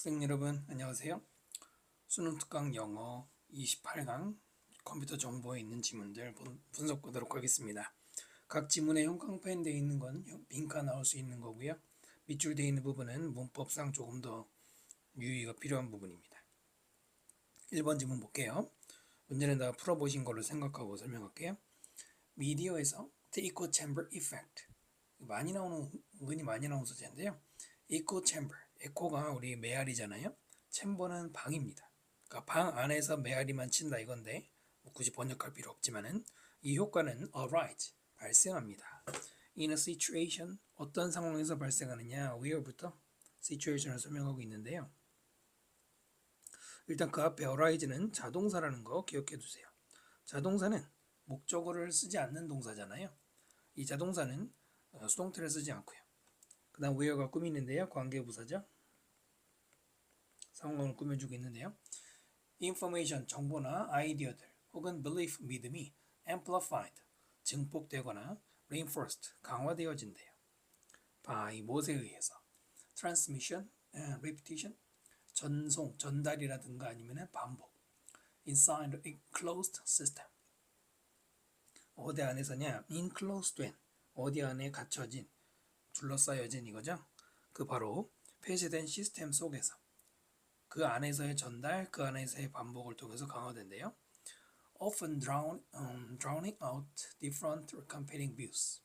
학생 여러분 안녕하세요. 수능 특강 영어 28강 컴퓨터 정보에 있는 지문들 분석 보도록 하겠습니다. 각 지문에 형광펜 되어 있는 건 빈칸 나올 수 있는 거고요. 밑줄 되어 있는 부분은 문법상 조금 더 유의가 필요한 부분입니다. 1번 지문 볼게요. 문제는 다 풀어보신 걸로 생각하고 설명할게요. 미디어에서 The Echo Chamber Effect 은근히 많이 나오는 소재인데요. Echo Chamber, 에코가 우리 메아리잖아요. 챔버는 방입니다. 그러니까 방 안에서 메아리만 친다 이건데 굳이 번역할 필요 없지만은 이 효과는 arise, 발생합니다. In a situation, 어떤 상황에서 발생하느냐, where부터 situation을 설명하고 있는데요. 일단 그 앞에 arise는 자동사라는 거 기억해 두세요. 자동사는 목적어를 쓰지 않는 동사잖아요. 이 자동사는 수동태를 쓰지 않고요. 그 다음 where가 꾸미는데요. 관계부사죠. 상황을 꾸며주고 있는데요. information, 정보나 아이디어들 혹은 belief, 믿음이 amplified, 증폭되거나 reinforced, 강화되어진대요. by, 무엇에 의해서 transmission, repetition, 전송, 전달이라든가 아니면 반복 inside a closed system 어디 안에서냐 enclosed 된 어디 안에 갇혀진 둘러싸여진 이거죠. 그 바로 폐쇄된 시스템 속에서 그 안에서의 전달, 그 안에서의 반복을 통해서 강화된대요. Often drowning out different competing views.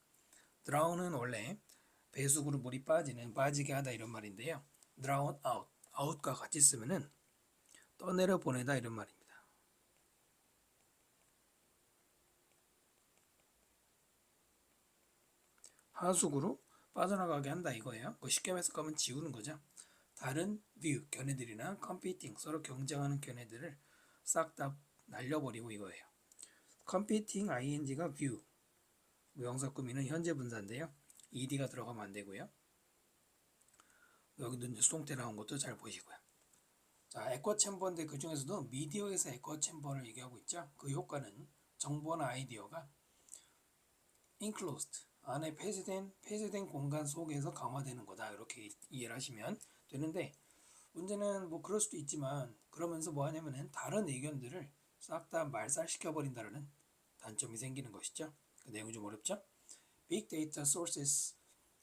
drown은 원래 배수구로 물이 빠지게 하다 이런 말인데요. drown out, out과 같이 쓰면은 떠내려 보내다 이런 말입니다. 하수구로 빠져나가게 한다 이거예요. 쉽게 해석하면 지우는 거죠. 다른 뷰, 견해들이나 competing, 서로 경쟁하는 견해들을 싹 다 날려버리고 이거예요. competing ing가 view, 명사 꾸미는 현재 분사인데요. ed가 들어가면 안 되고요. 여기도 이제 수동태 나온 것도 잘 보시고요. 자, 에코 챔버인데 그 중에서도 미디어에서 에코 챔버를 얘기하고 있죠. 그 효과는 정보나 아이디어가 enclosed, 안에 폐쇄된 공간 속에서 강화되는 거다. 이렇게 이해를 하시면 되는데 문제는 뭐 그럴 수도 있지만 그러면서 뭐 하냐면은 다른 의견들을 싹 다 말살시켜버린다는 단점이 생기는 것이죠. 그 내용이 좀 어렵죠? Big Data Sources.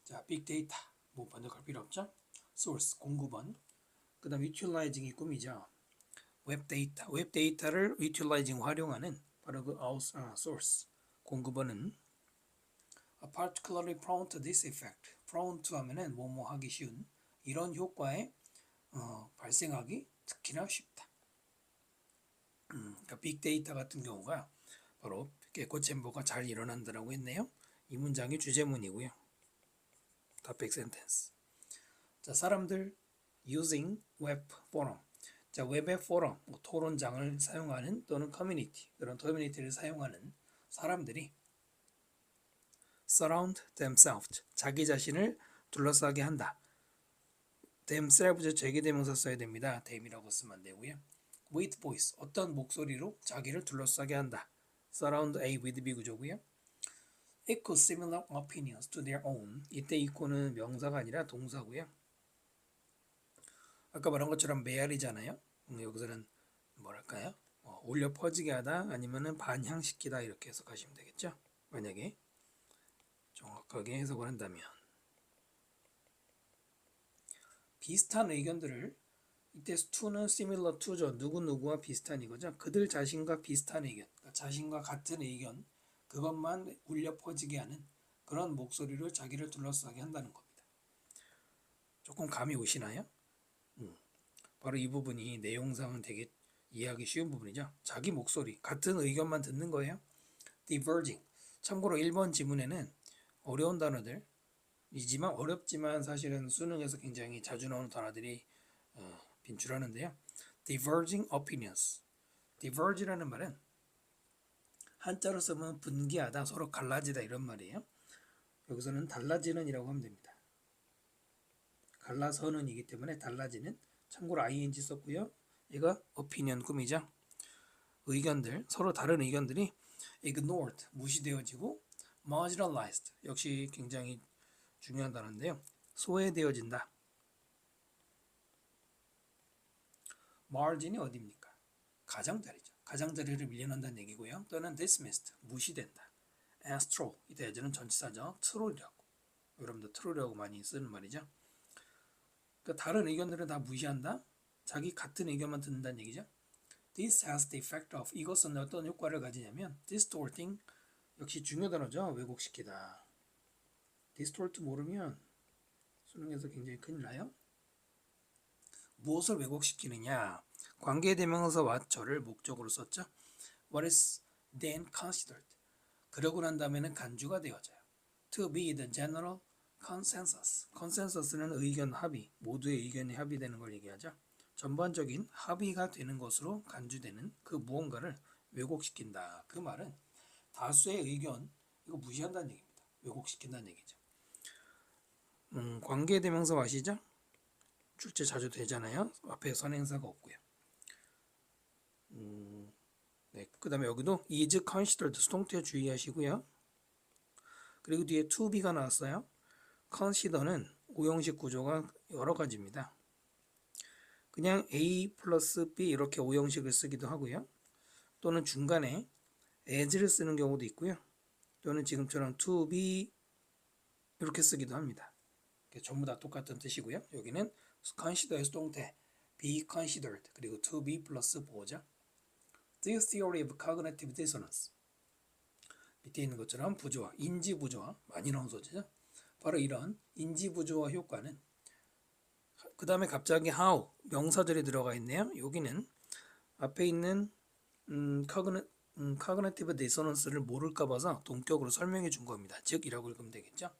자, Big Data. 뭐 번역할 필요 없죠? Source, 공급원. 그 다음 Utilizing이 꿈이죠. 웹 데이터를 Utilizing, 활용하는 바로 그 Source, 공급원은 particularly prone to this effect. prone to 하면은 뭐뭐 하기 쉬운 이런 효과에 발생하기 특히나 쉽다. 그러니까 빅데이터 같은 경우가 바로 에코 챔버가 잘 일어난다라고 했네요. 이 문장이 주제문이고요. topic sentence. 자, 사람들 using web forum. 자, 웹의 포럼, 토론장을 사용하는 또는 커뮤니티, 그런 커뮤니티를 사용하는 사람들이 surround themselves, 자기 자신을 둘러싸게 한다. themselves 제기대명사 써야 됩니다. them이라고 쓰면 안 되고요. with voice, 어떤 목소리로 자기를 둘러싸게 한다. surround A with B 구조고요. echo similar opinions to their own. 이때 echo는 명사가 아니라 동사고요. 아까 말한 것처럼 메아리잖아요. 여기서는 뭐랄까요? 올려 퍼지게 하다 아니면은 반향시키다 이렇게 해석하시면 되겠죠. 만약에 정확하게 해석을 한다면 비슷한 의견들을 이때 to는 similar to죠. 누구누구와 비슷한 이거죠. 그들 자신과 비슷한 의견, 그러니까 자신과 같은 의견 그것만 울려 퍼지게 하는 그런 목소리로 자기를 둘러싸게 한다는 겁니다. 조금 감이 오시나요? 바로 이 부분이 내용상은 되게 이해하기 쉬운 부분이죠. 자기 목소리, 같은 의견만 듣는 거예요. diverging. 참고로 1번 지문에는 어려운 단어들이지만 어렵지만 사실은 수능에서 굉장히 자주 나오는 단어들이 빈출하는데요. diverging opinions. diverge라는 말은 한자로 쓰면 분기하다, 서로 갈라지다 이런 말이에요. 여기서는 달라지는 이라고 하면 됩니다. 갈라서는 이기 때문에 달라지는, 참고로 ing 썼고요. 얘가 opinion 꿈이죠. 의견들, 서로 다른 의견들이 ignored, 무시되어지고 marginalized, 역시 굉장히 중요한 단어인데요. 소외되어진다. margin이 어디입니까? 가장자리죠. 가장자리를 밀려난다는 얘기고요. 또는 dismissed, 무시된다. astro, 이 대절은 전치사죠. 트롤이라고. 여러분들 트롤이라고 많이 쓰는 말이죠. 그러니까 다른 의견들은 다 무시한다. 자기 같은 의견만 듣는다는 얘기죠. This has the effect of, 이것은 어떤 효과를 가지냐면 distorting, 역시 중요 단어죠. 왜곡시키다. distort 모르면 수능에서 굉장히 큰일 나요. 무엇을 왜곡시키느냐? 관계대명사 what를 목적으로 썼죠. What is then considered? 그러고 난 다음에는 간주가 되어져요. To be the general consensus. consensus는 의견 합의, 모두의 의견이 합의되는 걸 얘기하죠. 전반적인 합의가 되는 것으로 간주되는 그 무언가를 왜곡시킨다. 그 말은 다수의 의견, 이거 무시한다는 얘기입니다. 왜곡시킨다는 얘기죠. 관계대명사 아시죠? 출제 자주 되잖아요. 앞에 선행사가 없고요. 네, 그 다음에 여기도 is considered 수동태 주의하시고요. 그리고 뒤에 to be가 나왔어요. consider는 오형식 구조가 여러 가지입니다. 그냥 A 플러스 B 이렇게 오형식을 쓰기도 하고요. 또는 중간에 as를 쓰는 경우도 있고요. 또는 지금처럼 to be 이렇게 쓰기도 합니다. 전부 다 똑같은 뜻이고요. 여기는 consider의 수동태 be considered 그리고 to be 플러스 보호죠. This theory of cognitive dissonance, 밑에 있는 것처럼 부조화, 인지 부조화 많이 나온 소재죠. 바로 이런 인지 부조화 효과는 그 다음에 갑자기 how 명사절이 들어가 있네요. 여기는 앞에 있는 cognitive dissonance를 모를까 봐서 동격으로 설명해 준 겁니다. 즉 이라고 읽으면 되겠죠.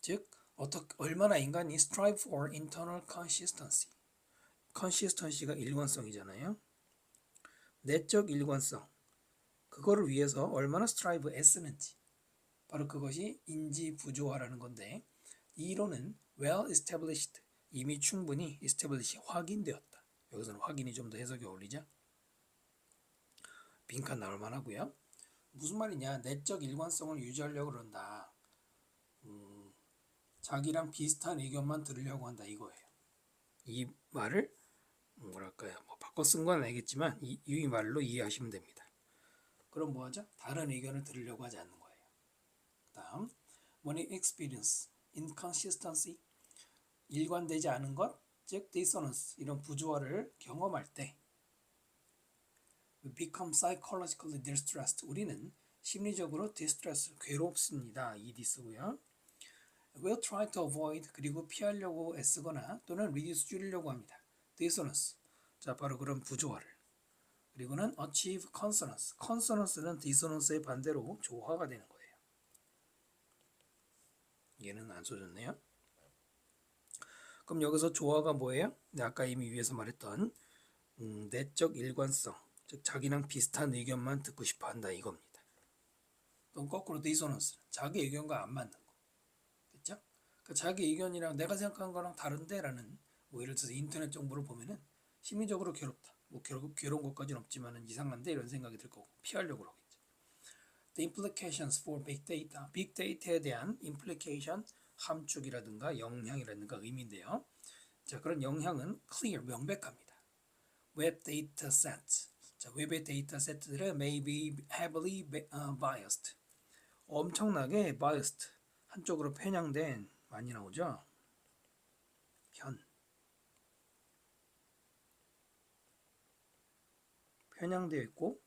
즉 얼마나 인간이 strive for internal consistency, consistency가 일관성이잖아요. 내적 일관성, 그거를 위해서 얼마나 strive 애쓰는지, 바로 그것이 인지 부조화라는 건데, 이 이론은 well established, 이미 충분히 established, 확인되었다. 여기서는 확인이 좀 더 해석이 어울리죠. 빈칸 나올 만하고요. 무슨 말이냐? 내적 일관성을 유지하려고 그런다. 자기랑 비슷한 의견만 들으려고 한다 이거예요. 이 말을 뭐랄까요? 바꿔 쓴 건 알겠지만 이 말로 이해하시면 됩니다. 그럼 뭐하죠? 다른 의견을 들으려고 하지 않는 거예요. 다음, when it experience inconsistency, 일관되지 않은 것, 즉 dissonance, 이런 부조화를 경험할 때 we become psychologically distressed, 우리는 심리적으로 distressed, 괴롭습니다. 이 디스고요. will try to avoid, 그리고 피하려고 애쓰거나 또는 reduce, 줄이려고 합니다. dissonance, 자 바로 그런 부조화를. 그리고는 achieve consonance, consonance는 dissonance의 반대로 조화가 되는 거예요. 얘는 안 써졌네요. 그럼 여기서 조화가 뭐예요? 네, 아까 이미 위에서 말했던 내적 일관성, 즉 자기랑 비슷한 의견만 듣고 싶어 한다 이겁니다. 또는 거꾸로 dissonance, 자기 의견과 안 맞는 거. 됐죠? 그러니까 자기 의견이랑 내가 생각한 거랑 다른데 라는, 뭐 예를 들어서 인터넷 정보를 보면은 심리적으로 괴롭다. 뭐 괴로운 것까지는 없지만은 이상한데 이런 생각이 들 거고 피하려고 그러겠죠. The implications for big data, 빅 데이터에 대한 implication, 함축이라든가 영향이라든가 의미인데요. 자, 그런 영향은 clear, 명백합니다. 웹 데이터 세트, 자, 웹의 데이터 세트들은 may be heavily biased, 엄청나게 biased, 한쪽으로 편향된, 많이 나오죠. 편향되어 있고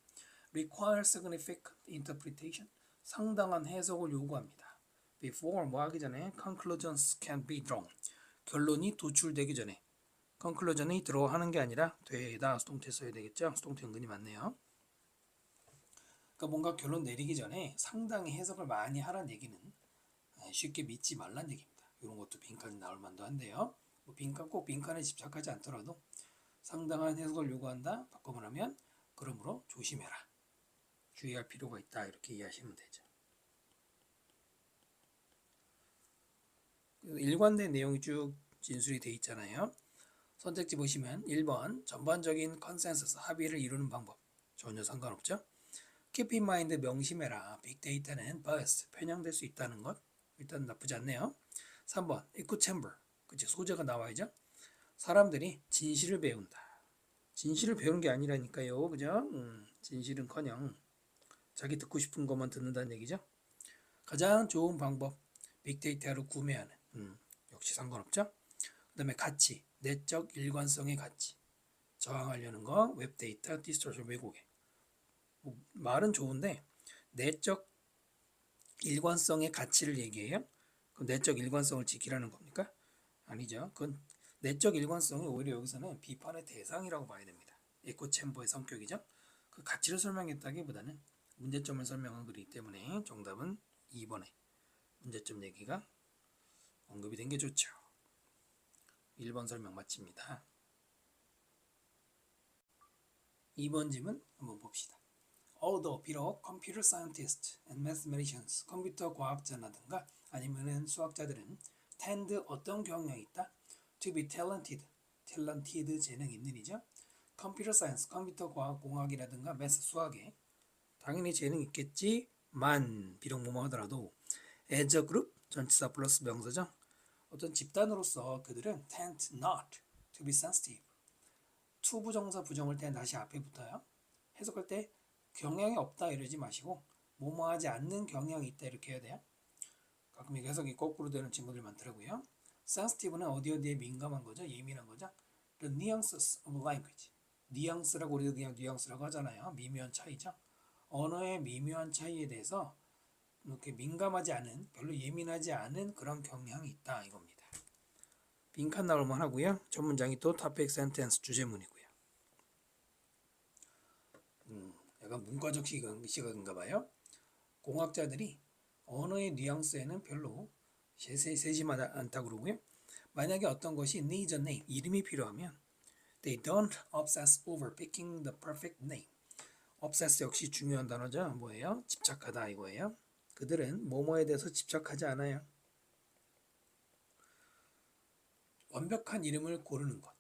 require significant interpretation, 상당한 해석을 요구합니다. Before, 뭐 하기 전에 conclusions can be drawn, 결론이 도출되기 전에, conclusion이 들어가는 게 아니라 되다, 수동태 써야 되겠죠. 수동태 은근히 많네요. 그러니까 뭔가 결론 내리기 전에 상당히 해석을 많이 하라는 얘기는 쉽게 믿지 말란 얘기입니다. 이런 것도 빈칸이 나올 만도 한데요. 뭐 빈칸 꼭 빈칸에 집착하지 않더라도 상당한 해석을 요구한다, 바꿔보라면 그러므로 조심해라, 주의할 필요가 있다, 이렇게 이해하시면 되죠. 일관된 내용이 쭉 진술이 되어 있잖아요. 선택지 보시면 1번 전반적인 컨센서스, 합의를 이루는 방법, 전혀 상관없죠. Keep in mind, 명심해라, 빅데이터는 bias, 편향될 수 있다는 것, 일단 나쁘지 않네요. 3번 echo chamber, 그치, 소재가 나와야죠. 사람들이 진실을 배운다, 진실을 배우는 게 아니라니까요. 그죠? 진실은커녕 자기 듣고 싶은 것만 듣는다는 얘기죠. 가장 좋은 방법, 빅데이터를 구매하는. 역시 상관없죠. 그 다음에 가치, 내적 일관성의 가치. 저항하려는 거, 웹데이터, 디스토션 왜곡에. 말은 좋은데 내적 일관성의 가치를 얘기해요? 그 내적 일관성을 지키라는 겁니까? 아니죠. 그건 내적 일관성이 오히려 여기서는 비판의 대상이라고 봐야 됩니다. 에코 챔버의 성격이죠. 그 가치를 설명했다기보다는 문제점을 설명한 거기 때문에 정답은 2번에 문제점 얘기가 언급이 된 게 좋죠. 1번 설명 마칩니다. 2번 질문 한번 봅시다. Although 비록 computer scientists and mathematicians 컴퓨터 과학자라든가 아니면은 수학자들은 tend 어떤 경향이 있다? to be talented 재능 있는 이죠. computer science 컴퓨터 과학 공학이라든가 math 수학에 당연히 재능 있겠지만 비록 뭐뭐 하더라도 as a group 전치사 플러스 명사죠. 어떤 집단으로서 그들은 tend not to be sensitive to 부정사 부정을 때 다시 앞에 붙어요. 해석할 때 경향이 없다 이러지 마시고 뭐뭐 하지 않는 경향이 있다 이렇게 해야 돼요. 가끔 해석이 거꾸로 되는 친구들 많더라고요. sensitive는 어디에 민감한 거죠? 예민한 거죠? The nuances of language. 뉘앙스라고 우리도 그냥 뉘앙스라고 하잖아요. 미묘한 차이죠. 언어의 미묘한 차이에 대해서 이렇게 민감하지 않은, 별로 예민하지 않은 그런 경향이 있다 이겁니다. 빈칸 나올만 하고요. 첫 문장이 또 topic sentence 주제문이고요. 약간 문과적 시각인가 봐요. 공학자들이 언어의 뉘앙스에는 별로 세심하지 않다고 그러고요. 만약에 어떤 것이 needs a name, 이름이 필요하면 they don't obsess over picking the perfect name. obsess 역시 중요한 단어죠. 뭐예요? 집착하다 이거예요. 그들은 뭐뭐에 대해서 집착하지 않아요. 완벽한 이름을 고르는 것.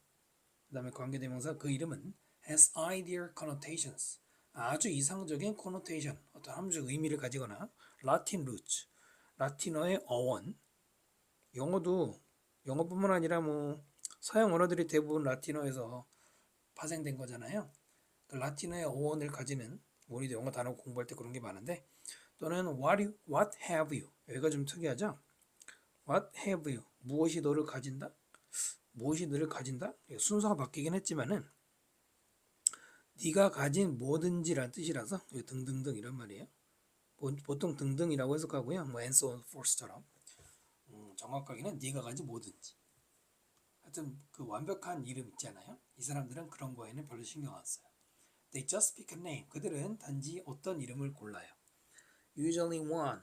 그 다음에 관계대명사 그 이름은 has ideal connotations. 아주 이상적인 connotation, 어떤 함수적 의미를 가지거나 Latin roots, 라틴어의 어원. 영어뿐만 아니라 뭐 서양 언어들이 대부분 라틴어에서 파생된 거잖아요. 그 라틴어의 어원을 가지는 우리도 영어 단어 공부할 때 그런 게 많은데 또는 what have you 여기가 좀 특이하죠. What have you 무엇이 너를 가진다? 무엇이 너를 가진다? 순서가 바뀌긴 했지만은 네가 가진 뭐든지란 뜻이라서 등등등 이런 말이에요. 보통 등등이라고 해석하고요. 뭐 and so on forth처럼 정확하게는 네가 가진 뭐든지. 하여튼 그 완벽한 이름 있잖아요. 이 사람들은 그런 거에는 별로 신경 안 써요. They just pick a name. 그들은 단지 어떤 이름을 골라요. Usually one.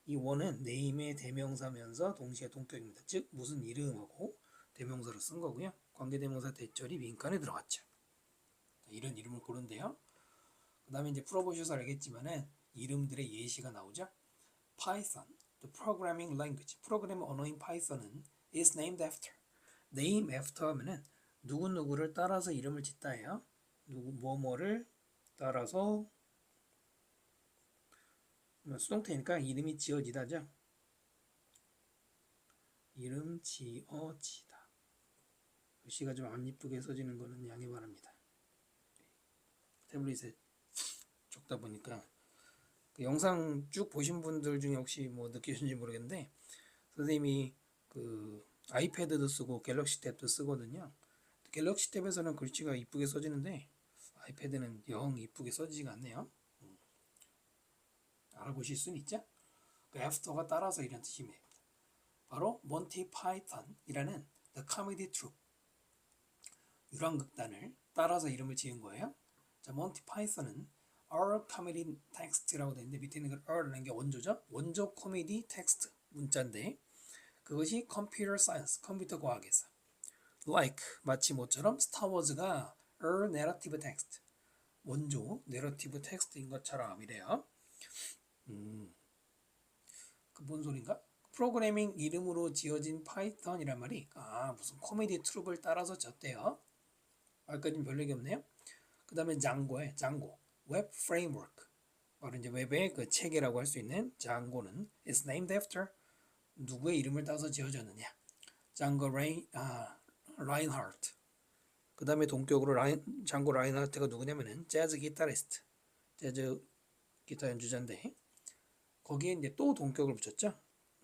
이 one은 name의 대명사면서 동시에 동격입니다. 즉 무슨 이름하고 대명사로 쓴 거고요. 관계대명사 대절이 민간에 들어갔죠. 이런 이름을 고른대요. 그 다음에 이제 풀어보셔서 알겠지만은 이름들의 예시가 나오죠. Python, the programming language. 프로그래밍 언어인 Python은 is named after. name after 하면은 누구누구를 따라서 이름을 짓다예요. 뭐뭐를 따라서 수동태니까 이름이 지어지다죠. 이름 지어지다. 글씨가 좀 안 이쁘게 써지는 거는 양해 바랍니다. 태블릿에 적다 보니까 그 영상 쭉 보신 분들 중에 혹시 뭐 느끼셨는지 모르겠는데 선생님이 그 아이패드도 쓰고 갤럭시 탭도 쓰거든요. 갤럭시 탭에서는 글씨가 이쁘게 써지는데 아이패드는 영 이쁘게 써지지가 않네요. 알아보실 수는 있죠? 그 애프터가 따라서 이런 뜻입니다. 바로 몬티 파이썬이라는 The Comedy Troupe 유랑극단을 따라서 이름을 지은 거예요. 자, 몬티 파이썬은 Our Comedy Text라고 되어 있는데 밑에 있는 그 R라는 게 원조죠. 원조 코미디 텍스트 문자인데 그것이 Computer Science 컴퓨터 과학에서 like 마치 뭐처럼 Star Wars가 A Narrative Text 원조 내러티브 텍스트인 것처럼 이래요. 그 뭔 소린가? 프로그래밍 이름으로 지어진 파이썬이란 말이 무슨 코미디 트룹을 따라서 졌대요. 말까지는 별 얘기 없네요. 그 다음에 장고 웹 프레임워크 바로 이제 웹의 그 체계라고 할 수 있는 장고는 is named after 누구의 이름을 따서 지어졌느냐. 장고 라인하르트 그 다음에 동격으로 장고 라인하르트가 누구냐면은 재즈 기타리스트, 재즈 기타 연주자인데 거기에 이제 또 동격을 붙였죠.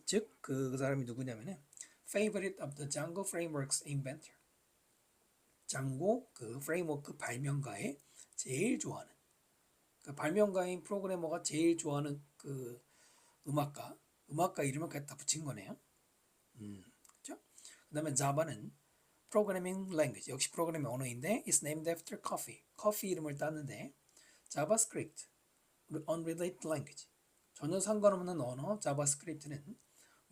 즉 그 사람이 누구냐면은 favorite of the Django frameworks inventor. 장고 그 프레임워크 발명가의 제일 좋아하는 그 발명가인 프로그래머가 제일 좋아하는 그 음악가 이름을 갖다 붙인 거네요. 그렇죠? 그다음에 자바는 프로그래밍 랭귀지 역시 프로그래밍 언어인데 is named after coffee. 커피 이름을 땄는데 자바스크립트 unrelated language 전혀 상관없는 언어 자바스크립트는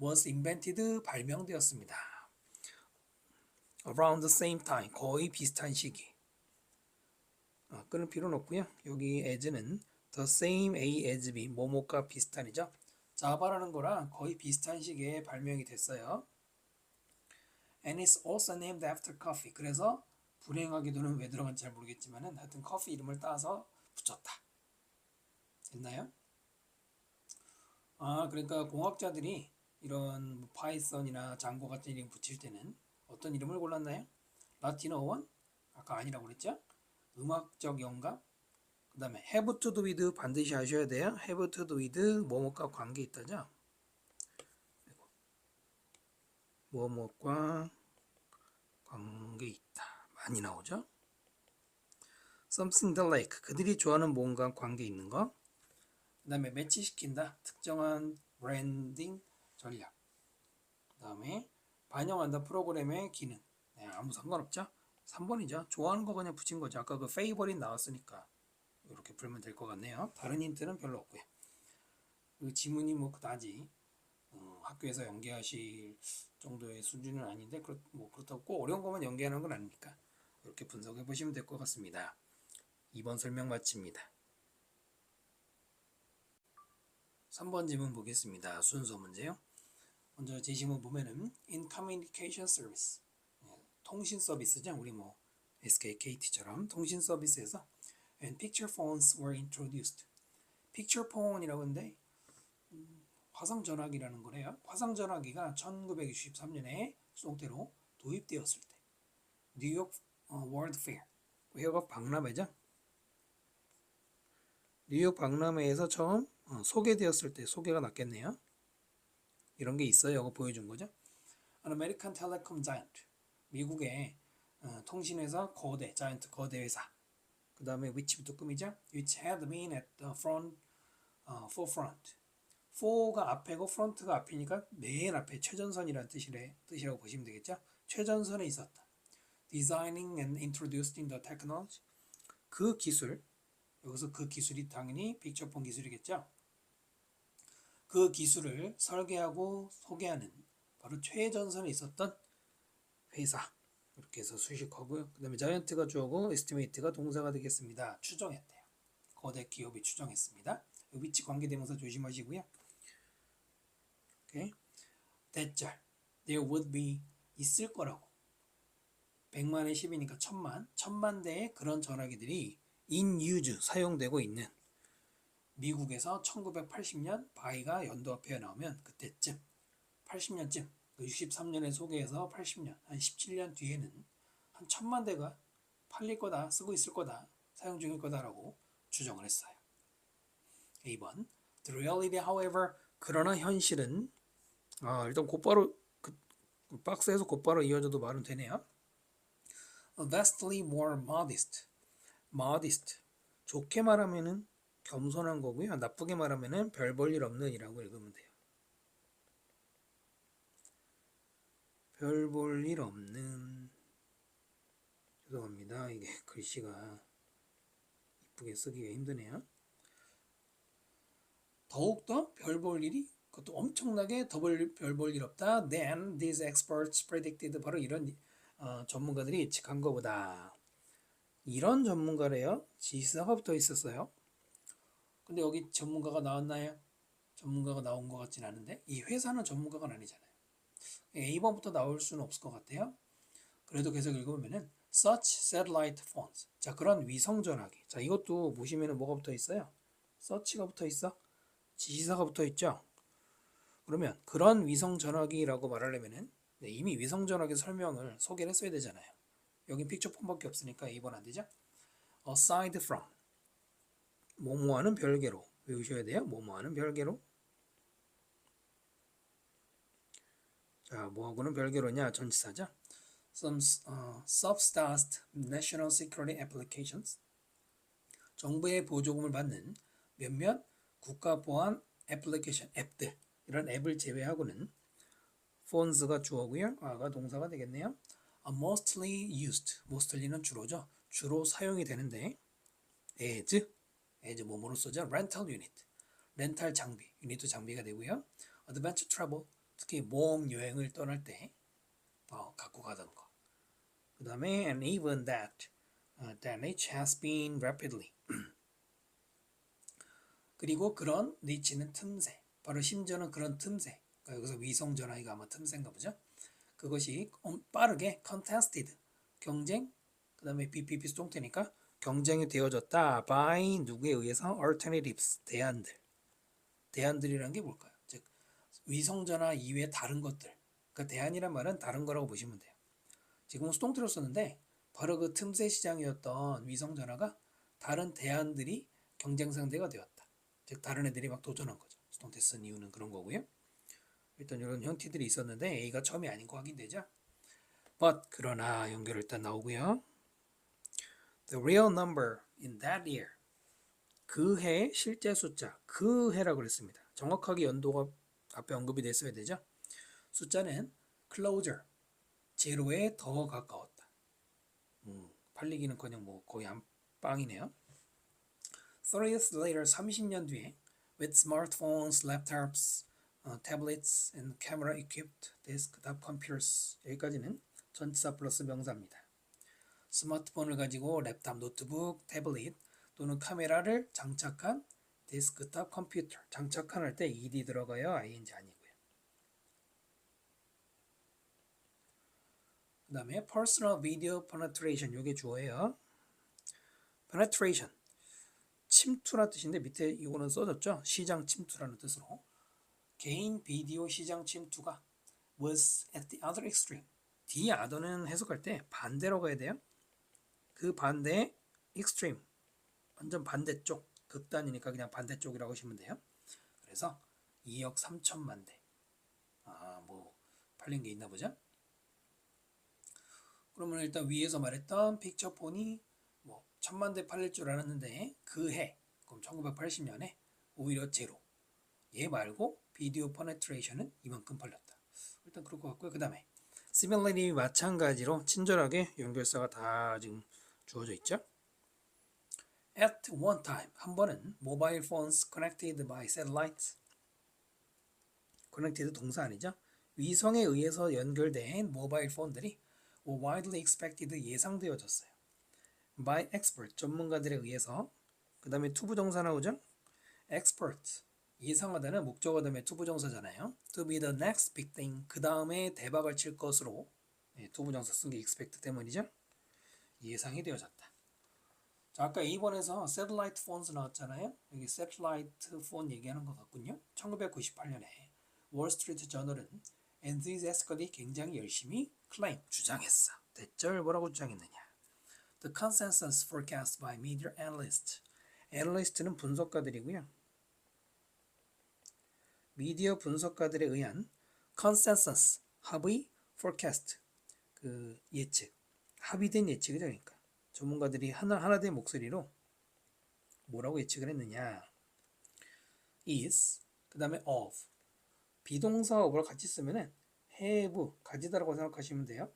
was invented 발명되었습니다. around the same time 거의 비슷한 시기. 끊을 필요는 없고요. 여기 as는 the same A as B 뭐뭐가 비슷한이죠. 자바라는 거랑 거의 비슷한 시기에 발명이 됐어요. And it's also named after coffee. 그래서 불행하게도는 왜 들어간지 잘 모르겠지만은 하여튼 커피 이름을 따서 붙였다. 됐나요? 그러니까 공학자들이 이런 파이썬이나 장고 같은 이름 붙일 때는 어떤 이름을 골랐나요? 라틴어원? 아까 아니라고 그랬죠? 음악적 영감? 그 다음에 have to do with 반드시 하셔야 돼요. have to do with 뭐뭐과 관계 있다죠? 뭐뭐과 관계 있다. 많이 나오죠? something the like 그들이 좋아하는 뭔가 관계 있는 거. 그 다음에 매치시킨다. 특정한 브랜딩 전략. 그 다음에 반영한다. 프로그램의 기능. 네, 아무 상관없죠? 3번이죠. 좋아하는 거 그냥 붙인 거죠. 아까 그 favorite 나왔으니까 이렇게 풀면 될 것 같네요. 다른 힌트는 별로 없고요. 그 지문이 뭐 그다지 학교에서 연계하실 정도의 수준은 아닌데 그렇다고 꼭 어려운 것만 연계하는 건 아니니까 이렇게 분석해 보시면 될 것 같습니다. 2번 설명 마칩니다. 3번 지문 보겠습니다. 순서 문제요. 먼저 제시문 보면은 in communication service 통신 서비스죠. 우리 뭐 SK, KT처럼 통신 서비스에서 and picture phones were introduced. picture phone이라고 하는데 화상 전화기라는 거래요. 화상 전화기가 1963년에 수동태로 도입되었을 때 뉴욕 월드 페어 외국 박람회죠. 뉴욕 박람회에서 처음 소개되었을 때 소개가 났겠네요. 이런 게 있어요. 이거 보여준 거죠. An American Telecom Giant 미국의 통신회사 거대 자이언트 거대 회사. 그 다음에 which부터 꾸미죠. which had been at the forefront. for가 앞에고 front가 앞이니까 맨 앞에 최전선이라는 뜻이라고 보시면 되겠죠. 최전선에 있었다. Designing and introducing the technology. 그 기술, 여기서 그 기술이 당연히 픽처폰 기술이겠죠. 그 기술을 설계하고 소개하는 바로 최전선에 있었던 회사. 이렇게 해서 수식하고요. 그 다음에 자이언트가 주어고 에스티메이트가 동사가 되겠습니다. 추정했대요. 거대 기업이 추정했습니다. 위치 관계대명사 조심하시고요. 오케이. 대절 there would be 있을 거라고 100만의 10이니까 1000만 대의 그런 전화기들이 in use 사용되고 있는 미국에서 1980년 바이가 연도화표에 나오면 그때쯤 80년쯤 63년에 소개해서 80년 한 17년 뒤에는 한 1000만 대가 팔릴 거다 쓰고 있을 거다 사용 중일 거다라고 추정을 했어요. 2번 The reality however 그러나 현실은 일단 곧바로 그 박스에서 곧바로 이어져도 말은 되네요. Vastly more modest. modest. 좋게 말하면은 겸손한 거고요. 나쁘게 말하면은 별 볼 일 없는 이라고 읽으면 돼요. 별 볼 일 없는. 죄송합니다. 이게 글씨가 이쁘게 쓰기가 힘드네요. 더욱더 별 볼 일이 그것도 엄청나게 더 별 볼 일 없다. Then these experts predicted. 바로 이런 전문가들이 예측한 것보다. 이런 전문가래요. 지사가 붙어 있었어요. 근데 여기 전문가가 나왔나요? 전문가가 나온 것 같진 않은데 이 회사는 전문가가 아니잖아요. A번부터 나올 수는 없을 것 같아요. 그래도 계속 읽어보면은 such satellite phones. 자, 그런 위성 전화기. 자, 이것도 보시면은 뭐가 붙어 있어요? such가 붙어 있어. 지시사가 붙어 있죠. 그러면 그런 위성 전화기라고 말하려면은 이미 위성 전화기 설명을 소개를 했어야 되잖아요. 여긴 픽처폰밖에 없으니까 A번 안 되죠? aside from 뭐뭐하는 별개로 외우셔야 돼요. 뭐뭐하는 별개로. 자, 뭐하고는 별개로냐? 전치사죠. Some subsidized national security applications. 정부의 보조금을 받는 몇몇 국가 보안 애플리케이션 앱들 이런 앱을 제외하고는 phones가 주어고요. 아가 동사가 되겠네요. are mostly used. mostly는 주로죠. 주로 사용이 되는데 as 뭐뭐로 쓰죠? rental unit. 렌탈 장비, 유닛도 장비가 되고요. adventure travel. 특히 모험 여행을 떠날 때 갖고 가던 거. 그 다음에 and even that damage has been rapidly. 그리고 그런 니치는 틈새. 바로 심지어는 그런 틈새. 그러니까 여기서 위성전화 이거 아마 틈새인가 보죠. 그것이 빠르게 contested. 경쟁. 그 다음에 BPP 수동태니까 경쟁이 되어졌다. by 누구에 의해서 alternatives. 대안들. 대안들이란 게 뭘까요? 즉 위성전화 이외에 다른 것들. 그러니까 대안이란 말은 다른 거라고 보시면 돼요. 지금은 수동태로 썼는데 바로 그 틈새 시장이었던 위성전화가 다른 대안들이 경쟁 상대가 되었다. 즉 다른 애들이 막 도전한 거죠. 수동태 쓴 이유는 그런 거고요. 일단 이런 형태들이 있었는데 A가 처음이 아닌 거 확인되죠. But 그러나 연결 일단 나오고요. The real number in that year. 그 해의 실제 숫자. 그 해라고 그랬습니다. 정확하게 연도가 앞에 언급이 됐어야 되죠. 숫자는 closer. 제로에 더 가까웠다. 팔리기는커녕 뭐 거의 안빵이네요. 30 years later, 30년 뒤에 with smartphones, laptops, tablets and camera-equipped desktop computers 여기까지는 전치사 플러스 명사입니다. 스마트폰을 가지고 랩탑, 노트북, 태블릿 또는 카메라를 장착한 데스크탑 컴퓨터 장착한 할 때 ed 들어가요? ing 아니고요. 그 다음에 personal video penetration 이게 주어예요. penetration 침투라는 뜻인데 밑에 이거는 써졌죠. 시장 침투라는 뜻으로 개인 비디오 시장 침투가 was at the other extreme. the other는 해석할 때 반대로 가야 돼요. 그 반대의 extreme 완전 반대쪽 극단이니까 그냥 반대쪽이라고 하시면 돼요. 그래서 2억 3천만 대. 뭐 팔린 게 있나 보죠. 그러면 일단 위에서 말했던 픽처폰이 뭐 1000만 대 팔릴 줄 알았는데 그 해, 그럼 1980년에 오히려 제로. 얘 말고 비디오 페네트레이션은 이만큼 팔렸다. 일단 그럴 것 같고요. 그 다음에 similarly 마찬가지로 친절하게 연결사가 다 지금 주어져 있죠. At one time 한 번은 mobile phones connected by satellites. connected 동사 아니죠? 위성에 의해서 연결된 모바일 폰들이 widely expected 예상되어졌어요. by expert 전문가들에 의해서. 그 다음에 투부정사 나오죠? expert 예상하다는 목적어 다음에 투부정사잖아요. to be the next big thing 그 다음에 대박을 칠 것으로 투부정사 쓴 게 expect 때문이죠. 예상이 되어졌다. 자, 아까 2번에서 satellite phones 나왔잖아요. 여기 satellite phone 얘기하는 것 같군요. 1998년에 월스트리트 저널은 enthusiastically 굉장히 열심히 claim 주장했어. 대절 뭐라고 주장했느냐? The consensus forecast by media analysts. analyst는 분석가들이고요. 미디어 분석가들에 의한 consensus 합의 forecast 그 예측 합의된 예측이죠. 그러니까 전문가들이 하나 된 목소리로 뭐라고 예측을 했느냐? is 그 다음에 of 비동사와 of를 같이 쓰면은 have 가지다라고 생각하시면 돼요.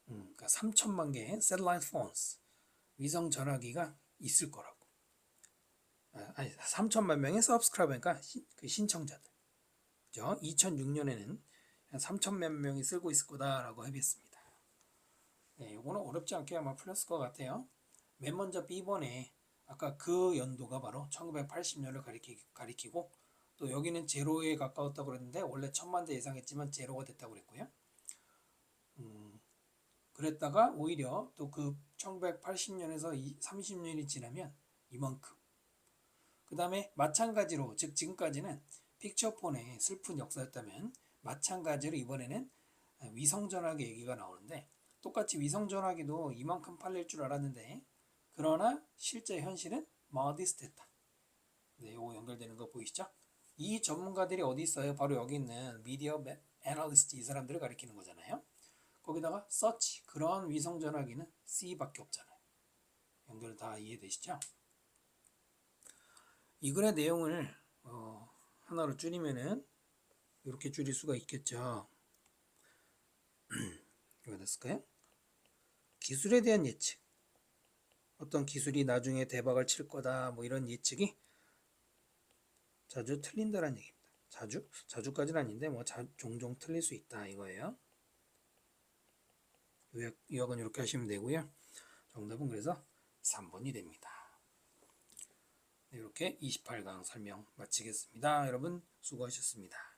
그러니까 3천만 개의 satellite phones 위성 전화기가 있을 거라고. 아니 3천만 명의 subscriber니까 그 신청자들. 그죠? 2006년에는 3천만 명이 쓰고 있을 거다라고 해봤습니다. 네, 이거는 어렵지 않게 아마 풀렸을 것 같아요. 맨 먼저 B번에 아까 그 연도가 바로 1980년을 가리키고 또 여기는 제로에 가까웠다고 그랬는데 원래 1000만 대 예상했지만 제로가 됐다고 그랬고요. 그랬다가 오히려 또 그 1980년에서 30년이 지나면 이만큼. 그 다음에 마찬가지로 즉 지금까지는 픽처폰의 슬픈 역사였다면 마찬가지로 이번에는 위성전화기 얘기가 나오는데 똑같이 위성전화기도 이만큼 팔릴 줄 알았는데 그러나 실제 현실은 modest했다. 네, 요거 연결되는 거 보이시죠? 이 전문가들이 어디 있어요? 바로 여기 있는 미디어 애널리스트 이 사람들을 가리키는 거잖아요. 거기다가 such 그런 위성전화기는 C밖에 없잖아요. 연결 다 이해되시죠? 이 글의 내용을 하나로 줄이면은 이렇게 줄일 수가 있겠죠. 이거 됐을까요? 기술에 대한 예측. 어떤 기술이 나중에 대박을 칠 거다 뭐 이런 예측이 자주 틀린다라는 얘기입니다. 자주까지는 아닌데 뭐 종종 틀릴 수 있다 이거예요. 요약은 이렇게 하시면 되고요. 정답은 그래서 3번이 됩니다. 네, 이렇게 28강 설명 마치겠습니다. 여러분 수고하셨습니다.